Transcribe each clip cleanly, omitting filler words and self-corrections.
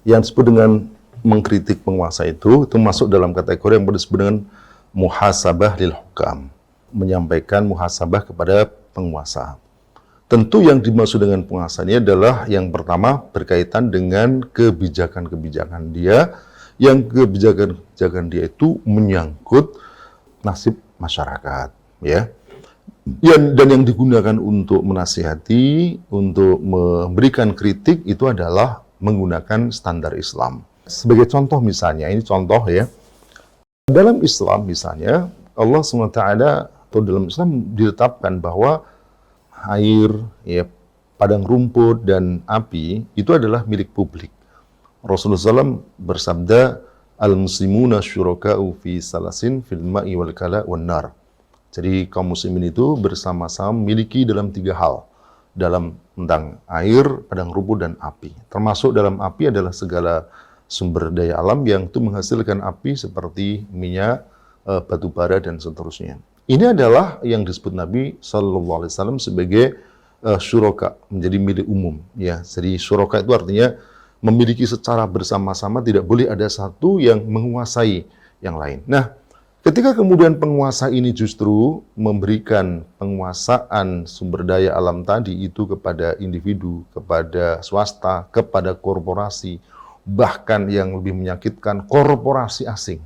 Yang disebut dengan mengkritik penguasa itu masuk dalam kategori yang disebut dengan muhasabah lil hukam, menyampaikan muhasabah kepada penguasa. Tentu yang dimaksud dengan penguasa ini adalah yang pertama berkaitan dengan kebijakan-kebijakan dia, yang kebijakan-kebijakan dia itu menyangkut nasib masyarakat, ya. Dan yang digunakan untuk menasihati, untuk memberikan kritik itu adalah menggunakan standar Islam. Sebagai contoh misalnya, ini contoh ya, dalam Islam misalnya, Allah SWT atau dalam Islam ditetapkan bahwa air, ya, padang rumput, dan api itu adalah milik publik. Rasulullah SAW bersabda, al-muslimuna syuraka'u fi salasin fil ma'i wal kala wan nar. Jadi kaum muslimin itu bersama-sama memiliki dalam 3 hal. Tentang air, padang rumput, dan api. Termasuk dalam api adalah segala sumber daya alam yang itu menghasilkan api seperti minyak, batu bara, dan seterusnya. Ini adalah yang disebut Nabi SAW sebagai syuraka, menjadi milik umum. Ya, jadi syuraka itu artinya memiliki secara bersama-sama, tidak boleh ada satu yang menguasai yang lain. Nah, ketika kemudian penguasa ini justru memberikan penguasaan sumber daya alam tadi itu kepada individu, kepada swasta, kepada korporasi, bahkan yang lebih menyakitkan korporasi asing.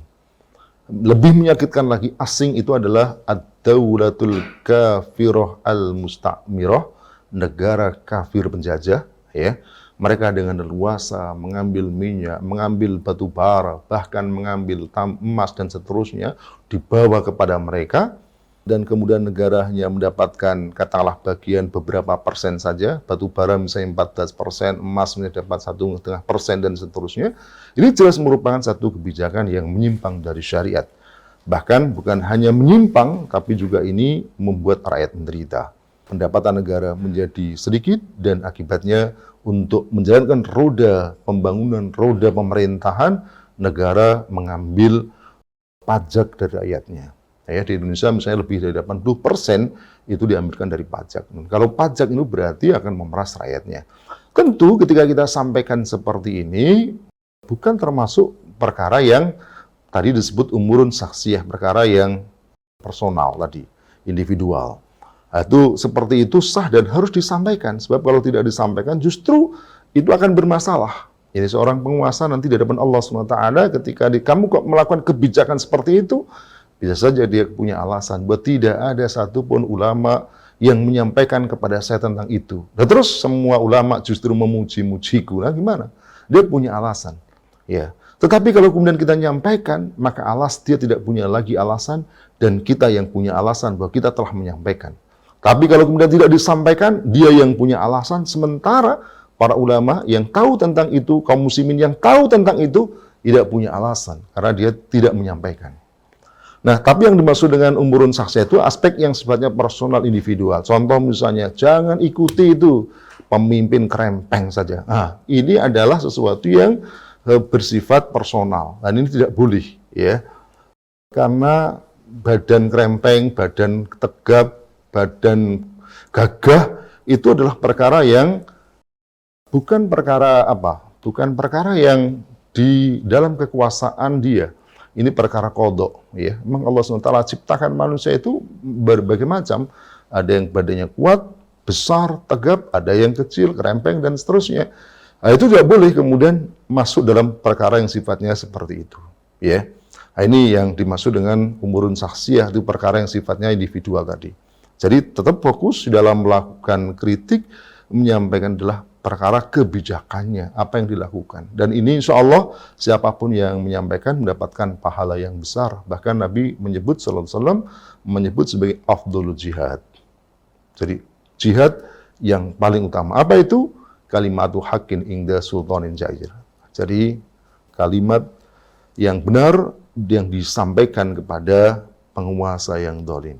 Lebih menyakitkan lagi asing itu adalah ad-daulatul kafirah al-musta'mirah, negara kafir penjajah, ya. Mereka dengan leluasa mengambil minyak, mengambil batu bara, bahkan mengambil emas dan seterusnya, dibawa kepada mereka, dan kemudian negara hanya mendapatkan katakanlah bagian beberapa persen saja, batu bara misalnya 14%, emas misalnya dapat 1,5% dan seterusnya. Ini jelas merupakan satu kebijakan yang menyimpang dari syariat. Bahkan bukan hanya menyimpang, tapi juga ini membuat rakyat menderita. Pendapatan negara menjadi sedikit, dan akibatnya untuk menjalankan roda pembangunan, roda pemerintahan, negara mengambil pajak dari rakyatnya. Ya, di Indonesia misalnya lebih dari 80% itu diambilkan dari pajak. Kalau pajak itu berarti akan memeras rakyatnya. Tentu ketika kita sampaikan seperti ini, bukan termasuk perkara yang tadi disebut umurun saksiyah, perkara yang personal tadi, individual. Itu seperti itu sah dan harus disampaikan, sebab kalau tidak disampaikan justru itu akan bermasalah. Ini seorang penguasa nanti di hadapan Allah SWT ketika kamu kok melakukan kebijakan seperti itu, bisa saja dia punya alasan bahwa tidak ada satupun ulama yang menyampaikan kepada saya tentang itu. Dan terus semua ulama justru memuji-mujiku. Nah gimana? Dia punya alasan. Ya. Tetapi kalau kemudian kita nyampaikan, maka dia tidak punya lagi alasan, dan kita yang punya alasan bahwa kita telah menyampaikan. Tapi kalau kemudian tidak disampaikan, dia yang punya alasan, sementara para ulama yang tahu tentang itu, kaum muslimin yang tahu tentang itu, tidak punya alasan, karena dia tidak menyampaikan. Nah, tapi yang dimaksud dengan umurun saksiyah itu aspek yang sifatnya personal, individual. Contoh misalnya, jangan ikuti itu pemimpin krempeng saja. Nah, ini adalah sesuatu yang bersifat personal, dan ini tidak boleh, ya. Karena badan krempeng, badan tegap, badan gagah itu adalah perkara yang bukan perkara yang di dalam kekuasaan dia. Ini perkara qadha, ya. Memang Allah SWT ciptakan manusia itu berbagai macam. Ada yang badannya kuat, besar, tegap, ada yang kecil, krempeng, dan seterusnya. Nah, itu tidak boleh kemudian masuk dalam perkara yang sifatnya seperti itu, ya. Nah, ini yang dimaksud dengan umurun saksiyah, itu perkara yang sifatnya individual tadi. Jadi tetap fokus dalam melakukan kritik, menyampaikan adalah perkara kebijakannya, apa yang dilakukan. Dan ini insya Allah siapapun yang menyampaikan mendapatkan pahala yang besar. Bahkan Nabi menyebut sallallahu alaihi wasallam menyebut sebagai afdhalul jihad. Jadi jihad yang paling utama. Apa itu? Kalimatu haqqin inda sultanin jair. Jadi kalimat yang benar yang disampaikan kepada penguasa yang zalim.